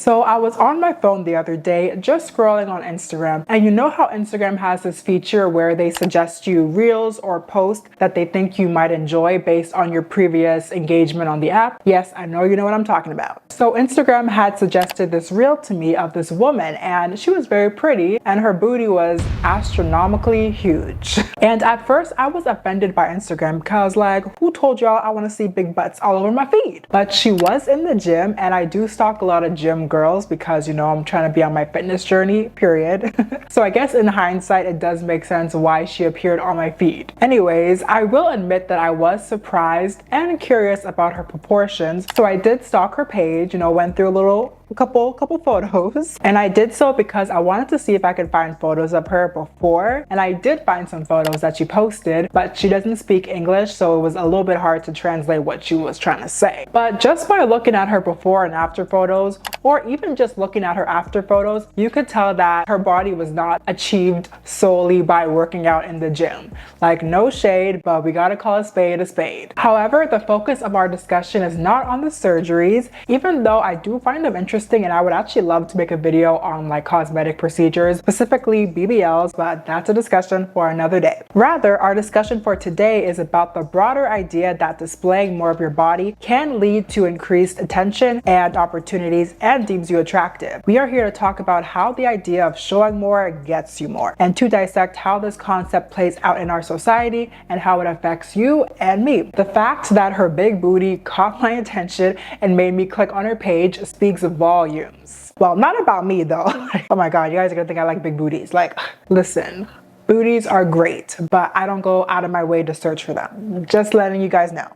So I was on my phone the other day just scrolling on Instagram, and you know how Instagram has this feature where they suggest you reels or posts that they think you might enjoy based on your previous engagement on the app? Yes, I know you know what I'm talking about. So Instagram had suggested this reel to me of this woman, and she was very pretty and her booty was astronomically huge. And at first I was offended by Instagram because like, who told y'all I want to see big butts all over my feed? But she was in the gym, and I do stalk a lot of gym girls because, you know, I'm trying to be on my fitness journey, period. So I guess in hindsight it does make sense why she appeared on my feed. Anyways, I will admit that I was surprised and curious about her proportions, so I did stalk her page, you know, went through a couple photos, and I did so because I wanted to see if I could find photos of her before, and I did find some photos that she posted, but she doesn't speak English, so it was a little bit hard to translate what she was trying to say. But just by looking at her before and after photos, or even just looking at her after photos, you could tell that her body was not achieved solely by working out in the gym. Like, no shade, but we gotta call a spade a spade. However, the focus of our discussion is not on the surgeries, even though I do find them interesting, and I would actually love to make a video on like cosmetic procedures, specifically BBLs, but that's a discussion for another day. Rather, our discussion for today is about the broader idea that displaying more of your body can lead to increased attention and opportunities and deems you attractive. We are here to talk about how the idea of showing more gets you more, and to dissect how this concept plays out in our society and how it affects you and me. The fact that her big booty caught my attention and made me click on her page speaks volumes. Well, not about me though. Oh my god, you guys are gonna think I like big booties. Like, listen, booties are great, but I don't go out of my way to search for them. Just letting you guys know.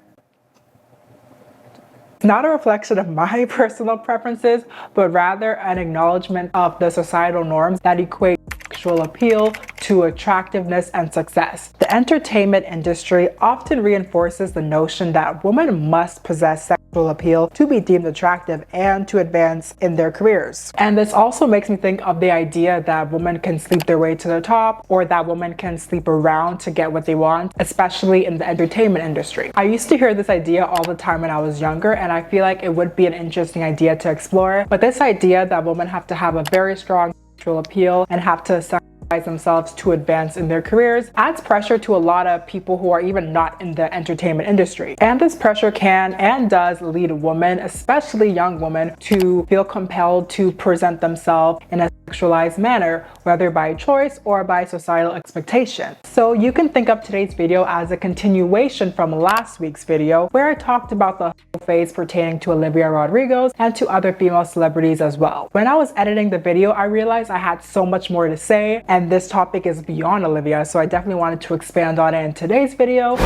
Not a reflection of my personal preferences, but rather an acknowledgement of the societal norms that equate sexual appeal to attractiveness and success. The entertainment industry often reinforces the notion that women must possess sexual appeal to be deemed attractive and to advance in their careers. And this also makes me think of the idea that women can sleep their way to the top, or that women can sleep around to get what they want, especially in the entertainment industry. I used to hear this idea all the time when I was younger, and I feel like it would be an interesting idea to explore. But this idea that women have to have a very strong sexual appeal and have to sacrifice themselves to advance in their careers adds pressure to a lot of people who are even not in the entertainment industry. And this pressure can and does lead women, especially young women, to feel compelled to present themselves in a sexualized manner, whether by choice or by societal expectation. So you can think of today's video as a continuation from last week's video, where I talked about the phase pertaining to Olivia Rodrigo and to other female celebrities as well. When I was editing the video, I realized I had so much more to say, and this topic is beyond Olivia, so I definitely wanted to expand on it in today's video.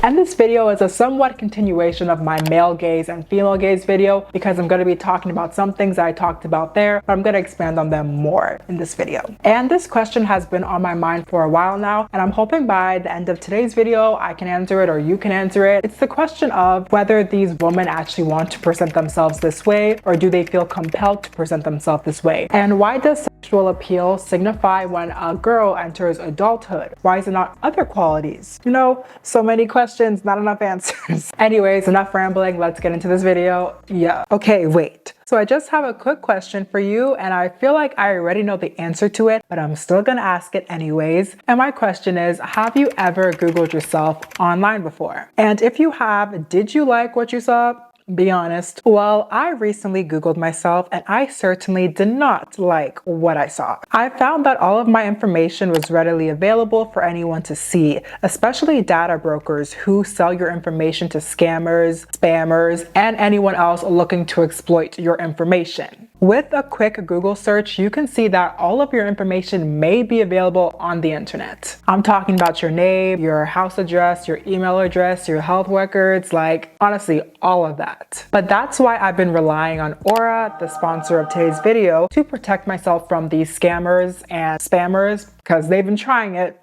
And this video is a somewhat continuation of my male gaze and female gaze video, because I'm going to be talking about some things that I talked about there, but I'm going to expand on them more in this video. And this question has been on my mind for a while now, and I'm hoping by the end of today's video I can answer it, or you can answer it. It's the question of whether these women actually want to present themselves this way, or do they feel compelled to present themselves this way? And why does sexual appeal signify when a girl enters adulthood? Why is it not other qualities? You know, so many questions, not enough answers. Anyways, enough rambling, let's get into this video. Yeah. Okay, wait. So I just have a quick question for you, and I feel like I already know the answer to it, but I'm still gonna ask it anyways. And my question is, have you ever Googled yourself online before? And if you have, did you like what you saw? Be honest. Well, I recently Googled myself, and I certainly did not like what I saw. I found that all of my information was readily available for anyone to see, especially data brokers who sell your information to scammers, spammers, and anyone else looking to exploit your information. With a quick Google search, you can see that all of your information may be available on the internet. I'm talking about your name, your house address, your email address, your health records, like honestly, all of that. But that's why I've been relying on Aura, the sponsor of today's video, to protect myself from these scammers and spammers, because they've been trying it.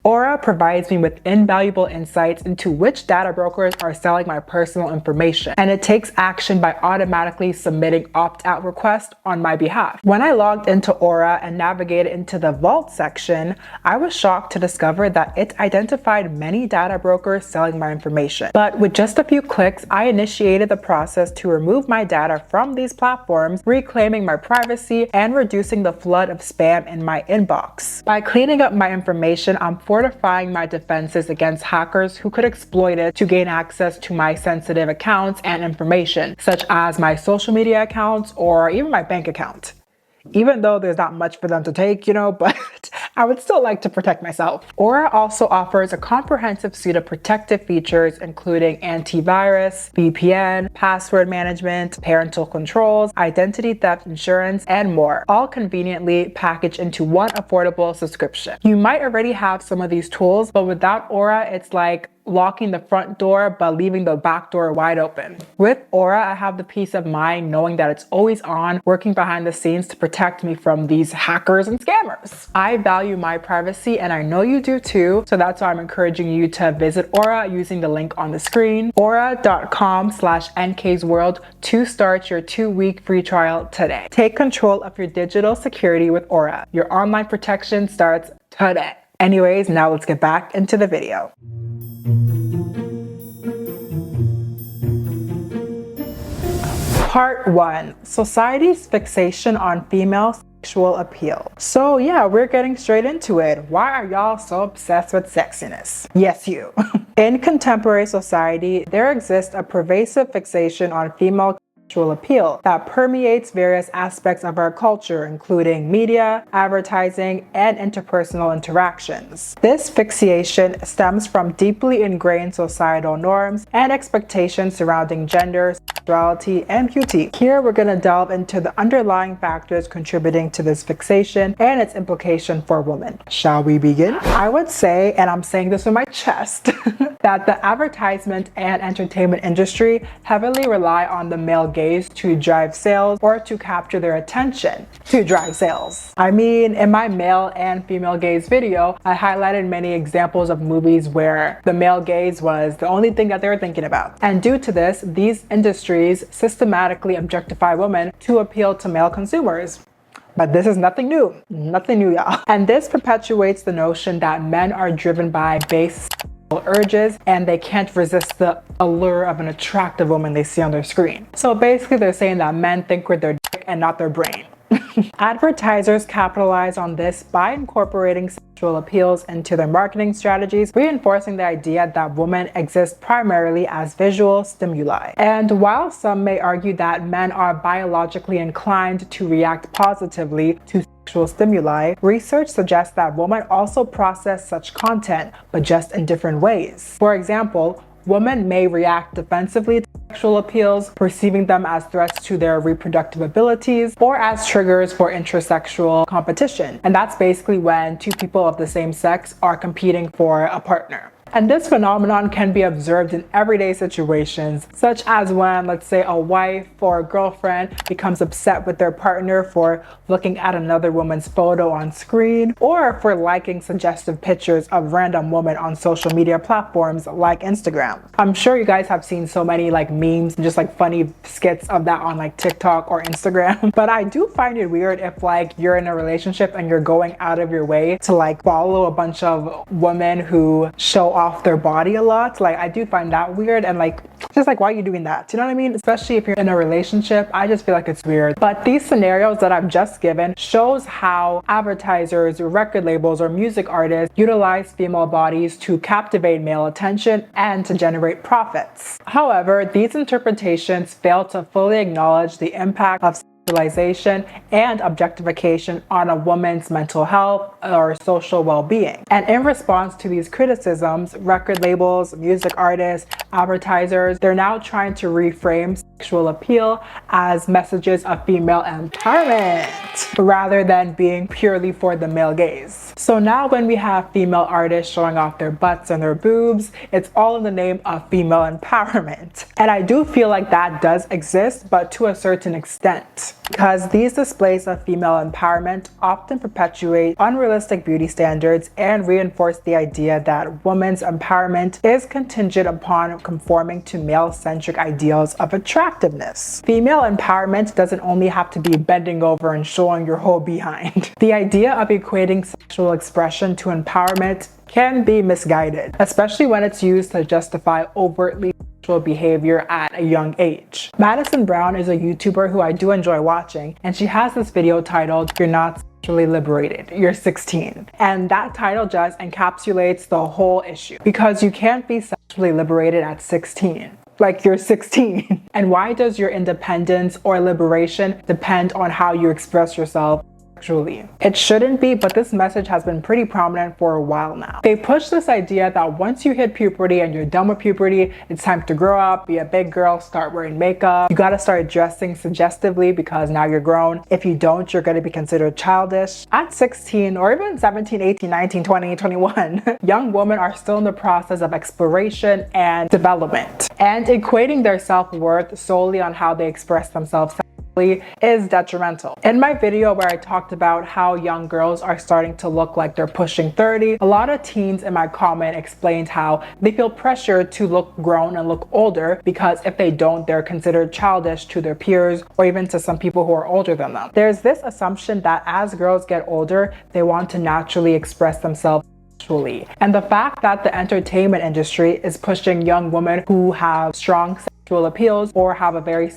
Aura provides me with invaluable insights into which data brokers are selling my personal information, and it takes action by automatically submitting opt-out requests on my behalf. When I logged into Aura and navigated into the Vault section, I was shocked to discover that it identified many data brokers selling my information. But with just a few clicks, I initiated the process to remove my data from these platforms, reclaiming my privacy and reducing the flood of spam in my inbox. By cleaning up my information, I'm fortifying my defenses against hackers who could exploit it to gain access to my sensitive accounts and information, such as my social media accounts or even my bank account. Even though there's not much for them to take, but I would still like to protect myself. Aura also offers a comprehensive suite of protective features, including antivirus, VPN, password management, parental controls, identity theft insurance, and more, all conveniently packaged into one affordable subscription. You might already have some of these tools, but without Aura, it's like locking the front door but leaving the back door wide open. With Aura, I have the peace of mind knowing that it's always on, working behind the scenes to protect me from these hackers and scammers. I value my privacy, and I know you do too, so that's why I'm encouraging you to visit Aura using the link on the screen, aura.com/nksworld, to start your 2-week free trial today. Take control of your digital security with Aura. Your online protection starts today. Anyways, now let's get back into the video. Part 1. Society's fixation on female sexual appeal. So yeah, we're getting straight into it. Why are y'all so obsessed with sexiness? Yes, you. In contemporary society, there exists a pervasive fixation on female sexual appeal that permeates various aspects of our culture, including media, advertising, and interpersonal interactions. This fixation stems from deeply ingrained societal norms and expectations surrounding gender, sexuality, and beauty. Here, we're going to delve into the underlying factors contributing to this fixation and its implication for women. Shall we begin? I would say, and I'm saying this with my chest, that the advertisement and entertainment industry heavily rely on the male gaze to drive sales, or to capture their attention to drive sales. I mean, in my male and female gaze video, I highlighted many examples of movies where the male gaze was the only thing that they were thinking about. And due to this, these industries systematically objectify women to appeal to male consumers. But this is nothing new, y'all. And this perpetuates the notion that men are driven by base urges and they can't resist the allure of an attractive woman they see on their screen. So basically they're saying that men think with their dick and not their brain. Advertisers capitalize on this by incorporating sexual appeals into their marketing strategies, reinforcing the idea that women exist primarily as visual stimuli. And while some may argue that men are biologically inclined to react positively to sexual stimuli, research suggests that women also process such content, but just in different ways. For example, women may react defensively to sexual appeals, perceiving them as threats to their reproductive abilities or as triggers for intersexual competition. And that's basically when two people of the same sex are competing for a partner. And this phenomenon can be observed in everyday situations, such as when, let's say, a wife or a girlfriend becomes upset with their partner for looking at another woman's photo on screen, or for liking suggestive pictures of random women on social media platforms like Instagram. I'm sure you guys have seen so many memes and just funny skits of that on TikTok or Instagram. But I do find it weird if you're in a relationship and you're going out of your way to follow a bunch of women who show off their body a lot. I do find that weird, and just why are you doing that? You know what I mean? Especially if you're in a relationship, I just feel it's weird. But these scenarios that I've just given shows how advertisers, record labels, or music artists utilize female bodies to captivate male attention and to generate profits. However, these interpretations fail to fully acknowledge the impact of sexualization and objectification on a woman's mental health or social well-being. And in response to these criticisms, record labels, music artists, advertisers, they're now trying to reframe sexual appeal as messages of female empowerment rather than being purely for the male gaze. So now when we have female artists showing off their butts and their boobs, it's all in the name of female empowerment. And I do feel that does exist, but to a certain extent, because these displays of female empowerment often perpetuate unrealistic unrealistic beauty standards and reinforced the idea that women's empowerment is contingent upon conforming to male-centric ideals of attractiveness. Female empowerment doesn't only have to be bending over and showing your whole behind. The idea of equating sexual expression to empowerment can be misguided, especially when it's used to justify overtly sexual behavior at a young age. Madison Brown is a YouTuber who I do enjoy watching, and she has this video titled "You're Not Sexually Liberated, You're 16." And that title just encapsulates the whole issue, because you can't be sexually liberated at 16. Like, you're 16. And why does your independence or liberation depend on how you express yourself? It shouldn't be, but this message has been pretty prominent for a while now. They push this idea that once you hit puberty and you're done with puberty, it's time to grow up, be a big girl, start wearing makeup. You gotta start dressing suggestively because now you're grown. If you don't, you're gonna be considered childish. At 16 or even 17, 18, 19, 20, 21, young women are still in the process of exploration and development. And equating their self-worth solely on how they express themselves is detrimental. In my video where I talked about how young girls are starting to look like they're pushing 30, a lot of teens in my comment explained how they feel pressure to look grown and look older because if they don't, they're considered childish to their peers or even to some people who are older than them. There's this assumption that as girls get older, they want to naturally express themselves sexually. And the fact that the entertainment industry is pushing young women who have strong sexual appeals or have a very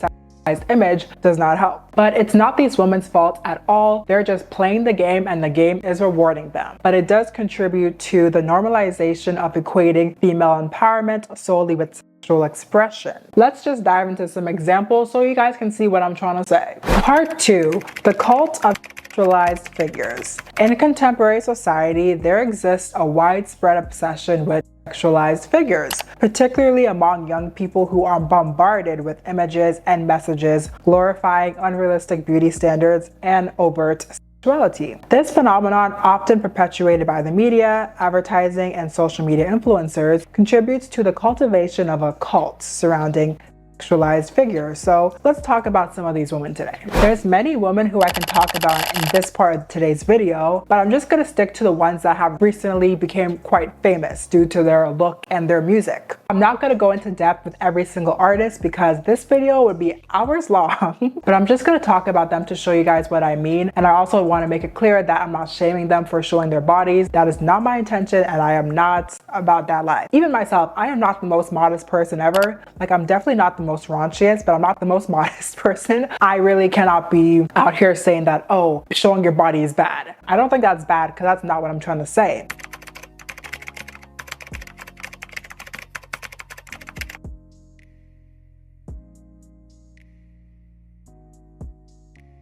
image does not help. But it's not these women's fault at all. They're just playing the game and the game is rewarding them. But it does contribute to the normalization of equating female empowerment solely with sexual expression. Let's just dive into some examples so you guys can see what I'm trying to say. Part 2, the cult of sexualized figures. In contemporary society, there exists a widespread obsession with sexualized figures, particularly among young people who are bombarded with images and messages glorifying unrealistic beauty standards and overt sexuality. This phenomenon, often perpetuated by the media, advertising, and social media influencers, contributes to the cultivation of a cult surrounding sexualized figures. So let's talk about some of these women today. There's many women who I can talk about in this part of today's video, but I'm just gonna stick to the ones that have recently became quite famous due to their look and their music. I'm not gonna go into depth with every single artist because this video would be hours long, but I'm just gonna talk about them to show you guys what I mean. And I also want to make it clear that I'm not shaming them for showing their bodies. That is not my intention, and I am not about that life. Even myself, I am not the most modest person ever. Like, I'm definitely not the most raunchiest, but I'm not the most modest person. I really cannot be out here saying that, oh, showing your body is bad. I don't think that's bad because that's not what I'm trying to say.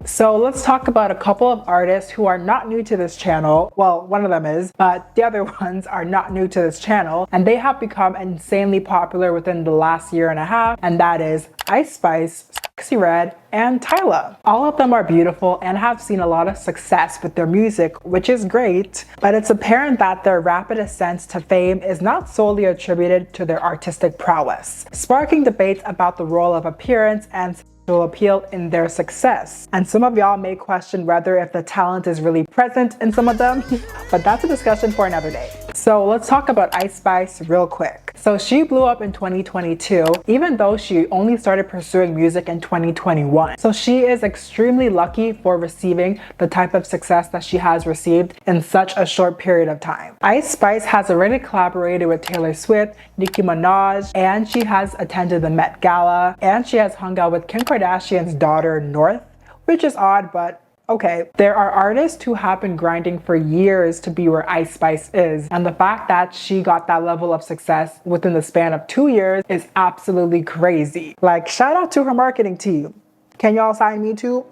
So let's talk about a couple of artists who are not new to this channel. Well, one of them is, but the other ones are not new to this channel, and they have become insanely popular within the last year and a half, and that is Ice Spice, Sexy Red, and Tyla. All of them are beautiful and have seen a lot of success with their music, which is great, but it's apparent that their rapid ascent to fame is not solely attributed to their artistic prowess, sparking debates about the role of appearance and appeal in their success. And some of y'all may question whether if the talent is really present in some of them, but that's a discussion for another day. So let's talk about Ice Spice real quick. So she blew up in 2022, even though she only started pursuing music in 2021. So she is extremely lucky for receiving the type of success that she has received in such a short period of time. Ice Spice has already collaborated with Taylor Swift, Nicki Minaj, and she has attended the Met Gala, and she has hung out with Kim Kardashian's daughter, North, which is odd, but okay. There are artists who have been grinding for years to be where Ice Spice is, and the fact that she got that level of success within the span of 2 years is absolutely crazy. Like, shout out to her marketing team. Can y'all sign me too?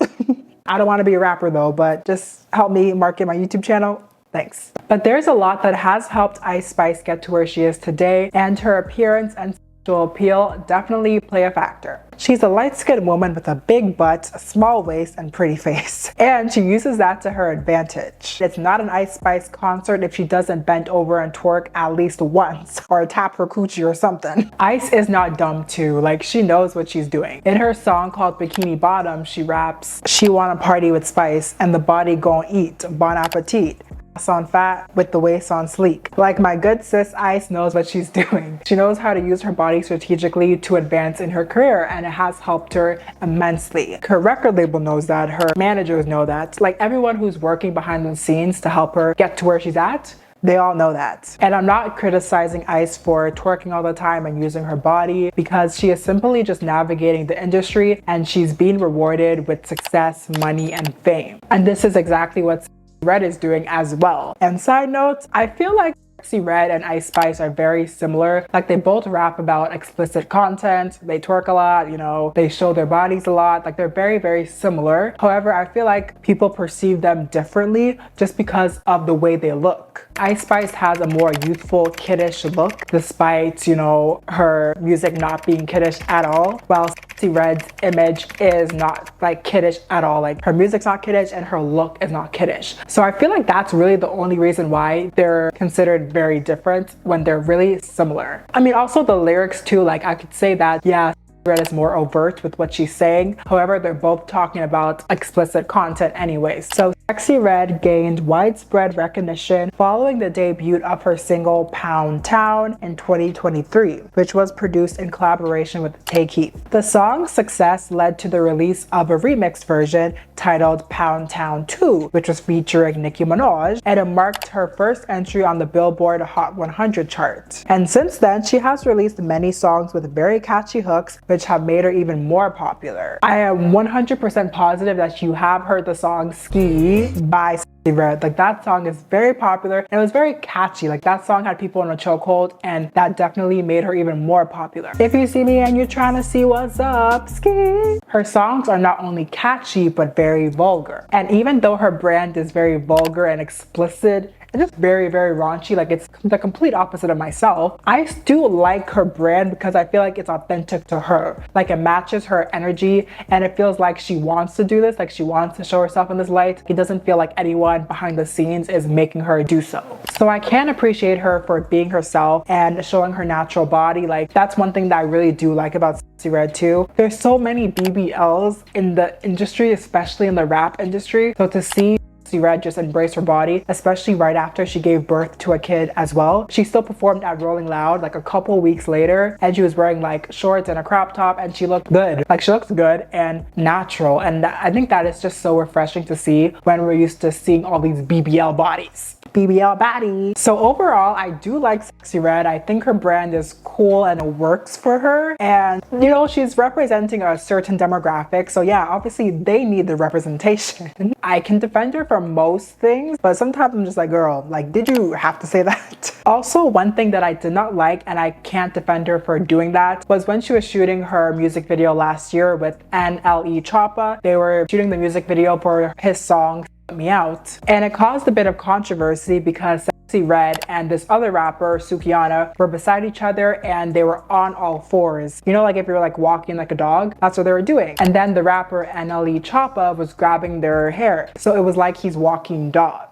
I don't want to be a rapper though, but just help me market my YouTube channel. Thanks. But there's a lot that has helped Ice Spice get to where she is today, and her appearance and appeal definitely play a factor. She's a light-skinned woman with a big butt, a small waist, and pretty face. And she uses that to her advantage. It's not an Ice Spice concert if she doesn't bend over and twerk at least once or tap her coochie or something. Ice is not dumb too, like she knows what she's doing. In her song called Bikini Bottom, she raps, "She wanna party with Spice and the body gon' eat, bon appetit. on fat with the waist on sleek. Like my good sis Ice knows what she's doing. She knows how to use her body strategically to advance in her career, and it has helped her immensely. Her record label knows that, her managers know that, like everyone who's working behind the scenes to help her get to where she's at, they all know that. And I'm not criticizing Ice for twerking all the time and using her body, because she is simply just navigating the industry and she's being rewarded with success, money, and fame. And this is exactly what Red is doing as well. And side note, I feel like Sexy Red and Ice Spice are very similar. Like they both rap about explicit content, they twerk a lot, you know, they show their bodies a lot. Like they're very, very similar. However, I feel like people perceive them differently just because of the way they look. Ice Spice has a more youthful, kiddish look, despite, you know, her music not being kiddish at all, while Sexy Red's image is not like kiddish at all. Like her music's not kiddish and her look is not kiddish. So I feel like that's really the only reason why they're considered very different when they're really similar. I mean, also the lyrics too, like I could say that, yeah, Red is more overt with what she's saying. However, they're both talking about explicit content anyways. So Sexy Red gained widespread recognition following the debut of her single Pound Town in 2023, which was produced in collaboration with Take Heat. The song's success led to the release of a remixed version titled Pound Town 2, which was featuring Nicki Minaj, and it marked her first entry on the Billboard Hot 100 chart. And since then, she has released many songs with very catchy hooks, which have made her even more popular. I am 100% positive that you have heard the song Ski by Sexy Red. Like that song is very popular and it was very catchy. Like that song had people in a chokehold, and that definitely made her even more popular. If you see me and you're trying to see what's up, ski. Her songs are not only catchy but very vulgar. And even though her brand is very vulgar and explicit, it's just very, very raunchy. Like it's the complete opposite of myself. I do like her brand because I feel like it's authentic to her. Like it matches her energy and it feels like she wants to do this. Like she wants to show herself in this light. It doesn't feel like anyone behind the scenes is making her do so. So I can appreciate her for being herself and showing her natural body. Like that's one thing that I really do like about Sexy Red too. There's so many BBLs in the industry, especially in the rap industry. So to see Sexy Red just embrace her body, especially right after she gave birth to a kid as well. She still performed at Rolling Loud like a couple weeks later, and she was wearing like shorts and a crop top, and she looked good. Like she looks good and natural, and I think that is just so refreshing to see when we're used to seeing all these BBL bodies. BBL baddie. So overall, I do like Sexy Red. I think her brand is cool and it works for her. And you know, she's representing a certain demographic. So yeah, obviously they need the representation. I can defend her for most things, but sometimes I'm just like, girl, like, did you have to say that? Also, one thing that I did not like, and I can't defend her for doing that, was when she was shooting her music video last year with NLE Choppa. They were shooting the music video for his song Me Out, and it caused a bit of controversy because Sexy Red and this other rapper Sukiana were beside each other and they were on all fours. You know, like if you're like walking like a dog, that's what they were doing. And then the rapper NLE Choppa was grabbing their hair, so it was like he's walking dogs.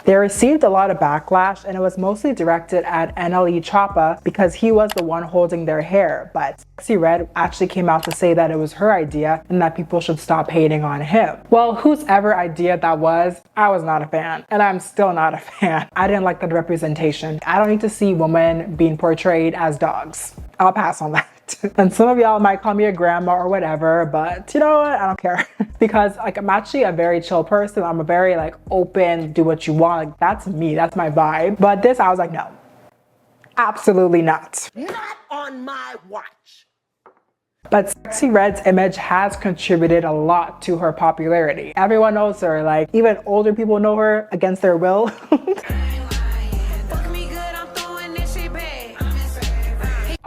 They received a lot of backlash, and it was mostly directed at NLE Choppa because he was the one holding their hair. But Sexy Red actually came out to say that it was her idea and that people should stop hating on him. Well, whose ever idea that was, I was not a fan, and I'm still not a fan. I didn't like the representation. I don't need to see women being portrayed as dogs. I'll pass on that. And some of y'all might call me a grandma or whatever, but you know what? I don't care. Because like I'm actually a very chill person. I'm a very like open, do what you want. Like that's me, that's my vibe. But this, I was like, no, absolutely not. Not on my watch. But Sexy Red's image has contributed a lot to her popularity. Everyone knows her, like even older people know her against their will.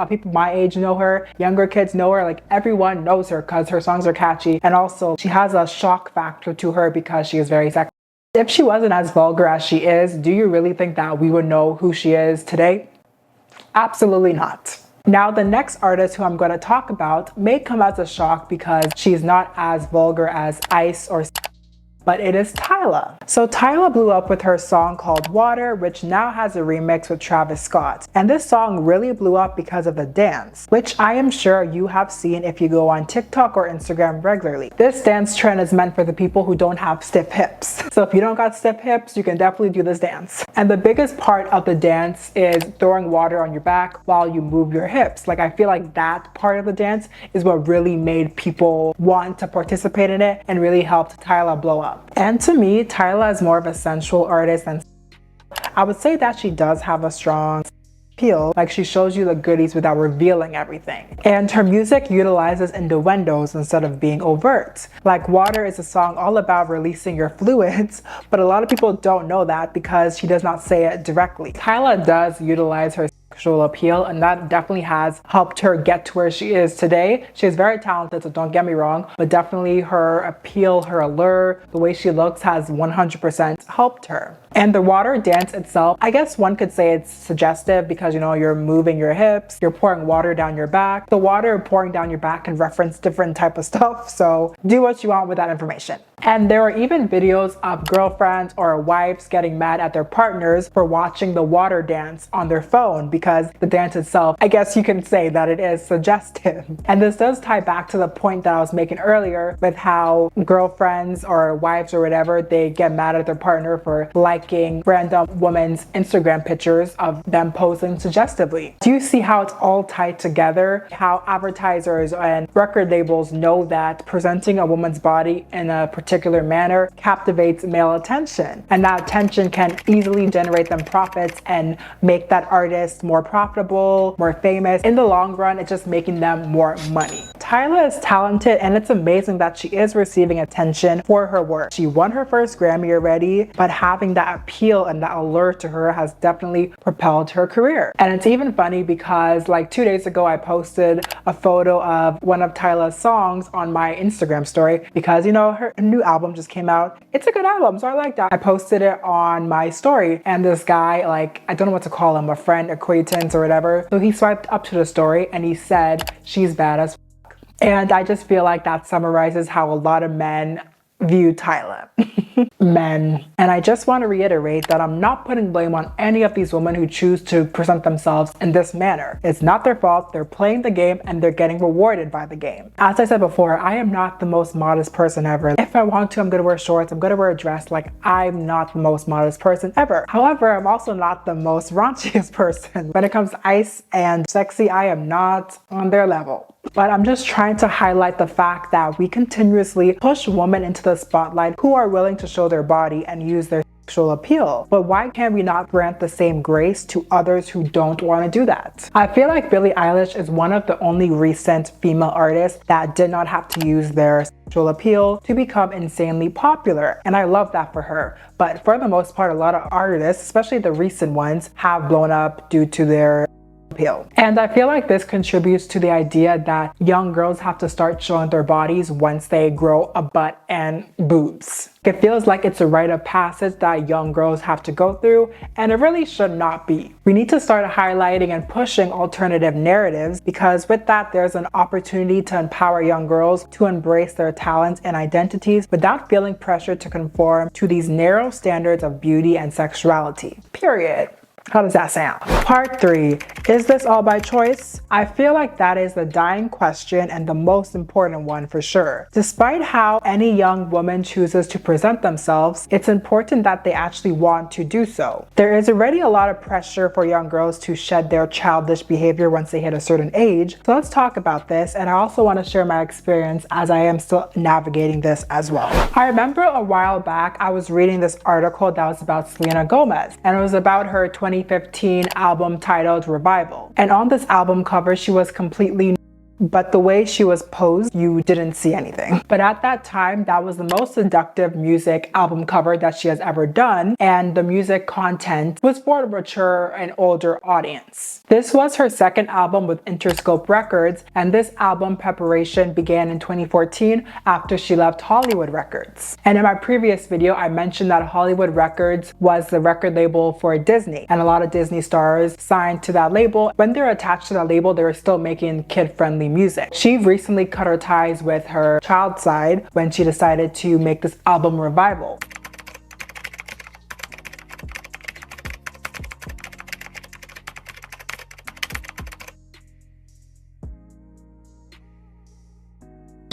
People my age know her, younger kids know her, like everyone knows her because her songs are catchy, and also she has a shock factor to her because she is very sexy. If she wasn't as vulgar as she is, do you really think that we would know who she is today? Absolutely not. Now, the next artist who I'm going to talk about may come as a shock because she's not as vulgar as Ice or, but it is Tyla. Tyla. So Tyla blew up with her song called Water, which now has a remix with Travis Scott. And this song really blew up because of the dance, which I am sure you have seen if you go on TikTok or Instagram regularly. This dance trend is meant for the people who don't have stiff hips. So if you don't got stiff hips, you can definitely do this dance. And the biggest part of the dance is throwing water on your back while you move your hips. Like, I feel like that part of the dance is what really made people want to participate in it and really helped Tyla blow up. And to me, Tyla is more of a sensual artist, and I would say that she does have a strong appeal. Like, she shows you the goodies without revealing everything. And her music utilizes innuendos instead of being overt. Like, Water is a song all about releasing your fluids, but a lot of people don't know that because she does not say it directly. Tyla does utilize her sexual appeal, and that definitely has helped her get to where she is today. She's very talented, so don't get me wrong, but definitely her appeal, her allure, the way she looks has 100% helped her. And the water dance itself, I guess one could say it's suggestive because, you know, you're moving your hips, you're pouring water down your back. The water pouring down your back can reference different type of stuff, so do what you want with that information. And there are even videos of girlfriends or wives getting mad at their partners for watching the water dance on their phone because the dance itself, I guess you can say that it is suggestive. And this does tie back to the point that I was making earlier with how girlfriends or wives or whatever, they get mad at their partner for liking random women's Instagram pictures of them posing suggestively. Do you see how it's all tied together? How advertisers and record labels know that presenting a woman's body in a particular manner captivates male attention, and that attention can easily generate them profits and make that artist more profitable, more famous. In the long run, it's just making them more money. Tyla is talented, and it's amazing that she is receiving attention for her work. She won her first Grammy already, but having that appeal and that allure to her has definitely propelled her career. And it's even funny because like 2 days ago, I posted a photo of one of Tyla's songs on my Instagram story because, you know, her new album just came out. It's a good album, so I like that. I posted it on my story, and this guy, like, I don't know what to call him, a friend, acquaintance, or whatever. So he swiped up to the story and he said, "She's bad as fuck." And I just feel like that summarizes how a lot of men view Tyla. Men. And I just want to reiterate that I'm not putting blame on any of these women who choose to present themselves in this manner. It's not their fault. They're playing the game and they're getting rewarded by the game. As I said before, I am not the most modest person ever. If I want to, I'm gonna wear shorts, I'm gonna wear a dress. Like, I'm not the most modest person ever. However, I'm also not the most raunchiest person. When it comes to ice and sexy, I am not on their level. But I'm just trying to highlight the fact that we continuously push women into the spotlight who are willing to show their body and use their sexual appeal. But why can't we not grant the same grace to others who don't want to do that? I feel like Billie Eilish is one of the only recent female artists that did not have to use their sexual appeal to become insanely popular, and I love that for her. But for the most part, a lot of artists, especially the recent ones, have blown up due to their appeal. And I feel like this contributes to the idea that young girls have to start showing their bodies once they grow a butt and boobs. It feels like it's a rite of passage that young girls have to go through, and it really should not be. We need to start highlighting and pushing alternative narratives, because with that, there's an opportunity to empower young girls to embrace their talents and identities without feeling pressured to conform to these narrow standards of beauty and sexuality. Period. How does that sound? Part 3. Is this all by choice? I feel like that is the dying question and the most important one for sure. Despite how any young woman chooses to present themselves, it's important that they actually want to do so. There is already a lot of pressure for young girls to shed their childish behavior once they hit a certain age. So let's talk about this, and I also want to share my experience as I am still navigating this as well. I remember a while back I was reading this article that was about Selena Gomez, and it was about her 2015 album titled Revival. And on this album cover, she was completely, but the way she was posed, you didn't see anything. But at that time, that was the most seductive music album cover that she has ever done, and the music content was for a mature and older audience. This was her second album with Interscope Records, and this album preparation began in 2014 after she left Hollywood Records. And in my previous video, I mentioned that Hollywood Records was the record label for Disney, and a lot of Disney stars signed to that label. When they're attached to that label, they were still making kid-friendly music. She recently cut her ties with her child side when she decided to make this album Revival.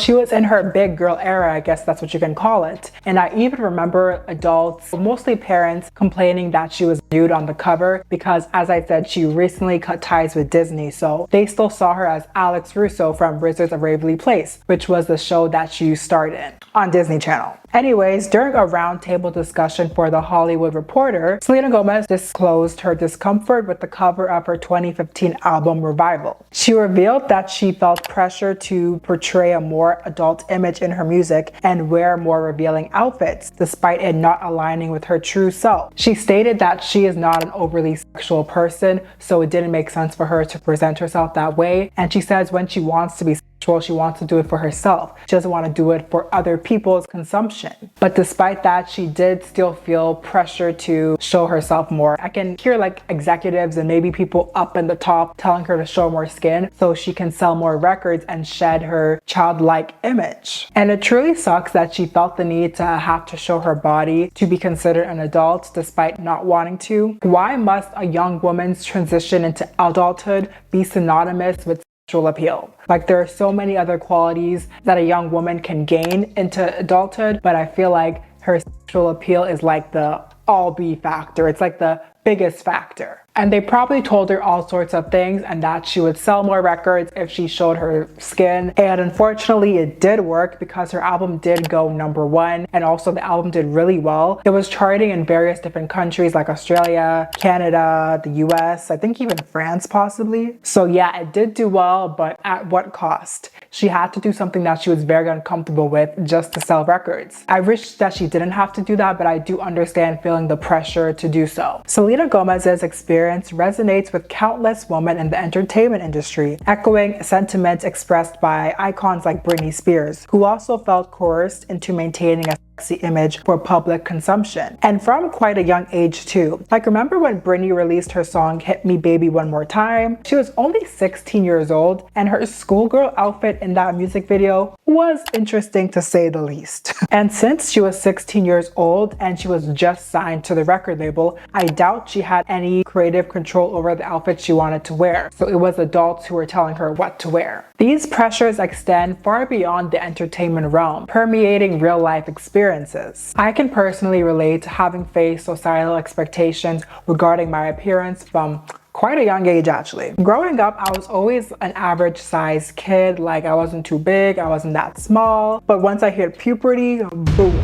She was in her big girl era, I guess that's what you can call it. And I even remember adults, mostly parents, complaining that she was nude on the cover because, as I said, she recently cut ties with Disney, so they still saw her as Alex Russo from Wizards of Waverly Place, which was the show that she starred in on Disney Channel. Anyways, during a roundtable discussion for The Hollywood Reporter, Selena Gomez disclosed her discomfort with the cover of her 2015 album Revival. She revealed that she felt pressure to portray a more adult image in her music and wear more revealing outfits, despite it not aligning with her true self. She stated that she is not an overly sexual person, so it didn't make sense for her to present herself that way, and she says when she wants to be sexual, she wants to do it for herself. She doesn't want to do it for other people's consumption. But despite that, she did still feel pressure to show herself more. I can hear like executives and maybe people up in the top telling her to show more skin so she can sell more records and shed her childlike image. And it truly sucks that she felt the need to have to show her body to be considered an adult despite not wanting to. Why must a young woman's transition into adulthood be synonymous with sexual appeal? Like, there are so many other qualities that a young woman can gain into adulthood, but I feel like her sexual appeal is like the all be factor. It's like the biggest factor. And they probably told her all sorts of things and that she would sell more records if she showed her skin. And unfortunately, it did work because her album did go #1, and also the album did really well. It was charting in various different countries like Australia, Canada, the US, I think even France possibly. So yeah, it did do well, but at what cost? She had to do something that she was very uncomfortable with just to sell records. I wish that she didn't have to do that, but I do understand feeling the pressure to do so. Selena Gomez's experience resonates with countless women in the entertainment industry, echoing sentiments expressed by icons like Britney Spears, who also felt coerced into maintaining a sexy image for public consumption, and from quite a young age too. Like, remember when Britney released her song Hit Me Baby One More Time? She was only 16 years old, and her schoolgirl outfit in that music video was interesting to say the least. And since she was 16 years old and she was just signed to the record label, I doubt she had any creative control over the outfit she wanted to wear. So it was adults who were telling her what to wear. These pressures extend far beyond the entertainment realm, permeating real life experiences. I can personally relate to having faced societal expectations regarding my appearance from quite a young age actually. Growing up, I was always an average sized kid. Like, I wasn't too big, I wasn't that small. But once I hit puberty, boom.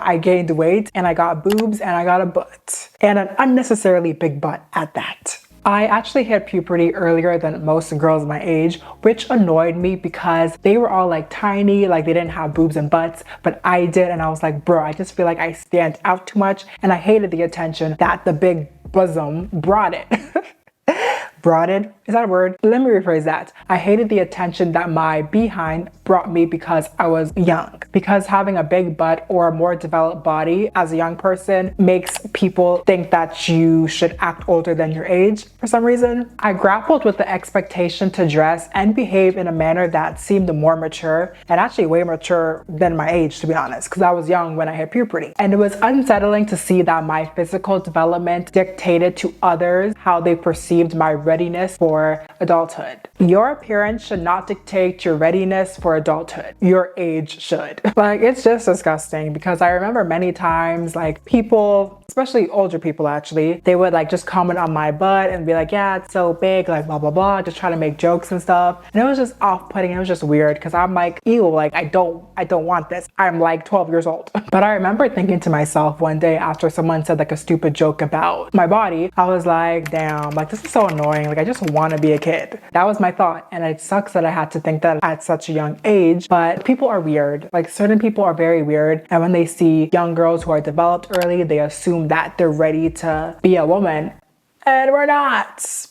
I gained weight and I got boobs and I got a butt. And an unnecessarily big butt at that. I actually hit puberty earlier than most girls my age, which annoyed me because they were all like tiny, like they didn't have boobs and butts, but I did, and I was like, bro, I just feel like I stand out too much, and I hated the attention that the big bosom brought it. Brought it? Is that a word? Let me rephrase that. I hated the attention that my behind brought me because I was young. Because having a big butt or a more developed body as a young person makes people think that you should act older than your age for some reason. I grappled with the expectation to dress and behave in a manner that seemed more mature, and actually way mature than my age, to be honest, because I was young when I hit puberty. And it was unsettling to see that my physical development dictated to others how they perceived my readiness for adulthood. Your appearance should not dictate your readiness for adulthood. Your age should. Like, it's just disgusting because I remember many times like people, especially older people actually, they would like just comment on my butt and be like, yeah, it's so big, like blah blah blah, just try to make jokes and stuff. And it was just off-putting. It was just weird because I'm like, ew, like I don't want this. I'm like 12 years old. But I remember thinking to myself one day after someone said like a stupid joke about my body, I was like, damn, like this is so annoying. Like I just want to be a kid. That was my thought. And it sucks that I had to think that at such a young age, but people are weird. Like certain people are very weird. And when they see young girls who are developed early, they assume that they're ready to be a woman. And we're not.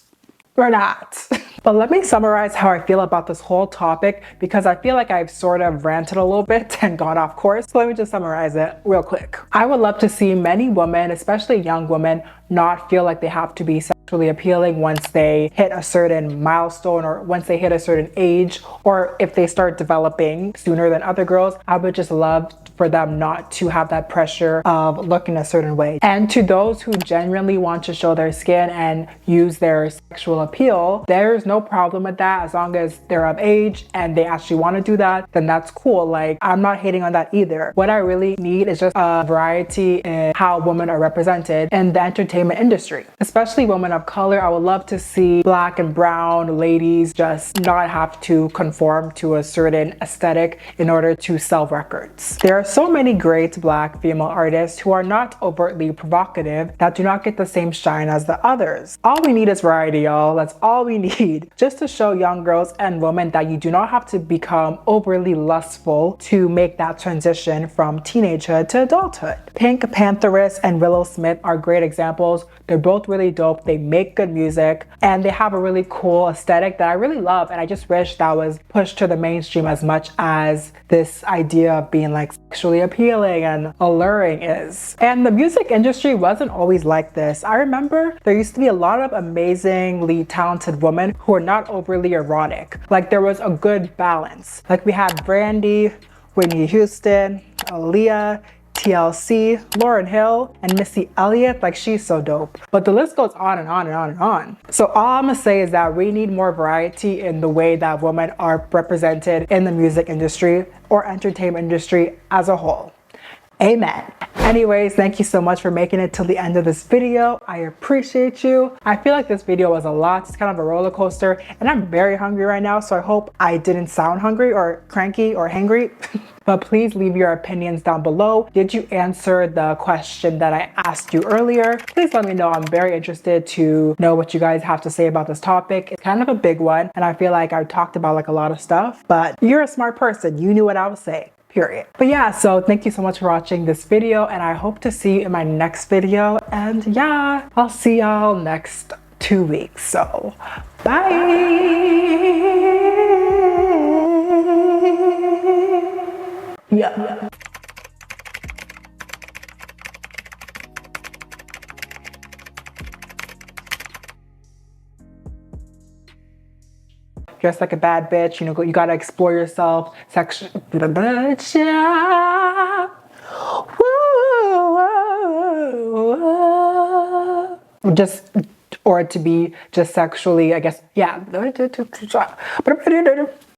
We're not. But let me summarize how I feel about this whole topic because I feel like I've sort of ranted a little bit and gone off course. So let me just summarize it real quick. I would love to see many women, especially young women, not feel like they have to be sexually appealing once they hit a certain milestone or once they hit a certain age, or if they start developing sooner than other girls. I would just love for them not to have that pressure of looking a certain way. And to those who genuinely want to show their skin and use their sexual appeal, there's no problem with that. As long as they're of age and they actually want to do that, then that's cool. Like, I'm not hating on that either. What I really need is just a variety in how women are represented in the entertainment industry, especially women of color. I would love to see black and brown ladies just not have to conform to a certain aesthetic in order to sell records. There are so many great black female artists who are not overtly provocative that do not get the same shine as the others. All we need is variety, y'all. That's all we need, just to show young girls and women that you do not have to become overly lustful to make that transition from teenagehood to adulthood. Pink Pantheress and Willow Smith are great examples. They're both really dope. They make good music and they have a really cool aesthetic that I really love, and I just wish that was pushed to the mainstream as much as this idea of being like sexually appealing and alluring is. And the music industry wasn't always like this. I remember there used to be a lot of amazingly talented women who were not overly erotic. Like, there was a good balance. Like, we had Brandy, Whitney Houston, Aaliyah, TLC, Lauryn Hill, and Missy Elliott. Like, she's so dope. But the list goes on and on and on and on. So all I'm gonna say is that we need more variety in the way that women are represented in the music industry or entertainment industry as a whole. Amen. Anyways, thank you so much for making it till the end of this video. I appreciate you. I feel like this video was a lot. It's kind of a roller coaster, and I'm very hungry right now, so I hope I didn't sound hungry or cranky or hangry. But please leave your opinions down below. Did you answer the question that I asked you earlier? Please let me know. I'm very interested to know what you guys have to say about this topic. It's kind of a big one, and I feel like I talked about like a lot of stuff, but you're a smart person. You knew what I would say. Period. But yeah, so thank you so much for watching this video, and I hope to see you in my next video. And yeah, I'll see y'all next 2 weeks. So bye. Yeah. Dress like a bad bitch, you know, you gotta explore yourself. Just, or to be just sexually, I guess, yeah.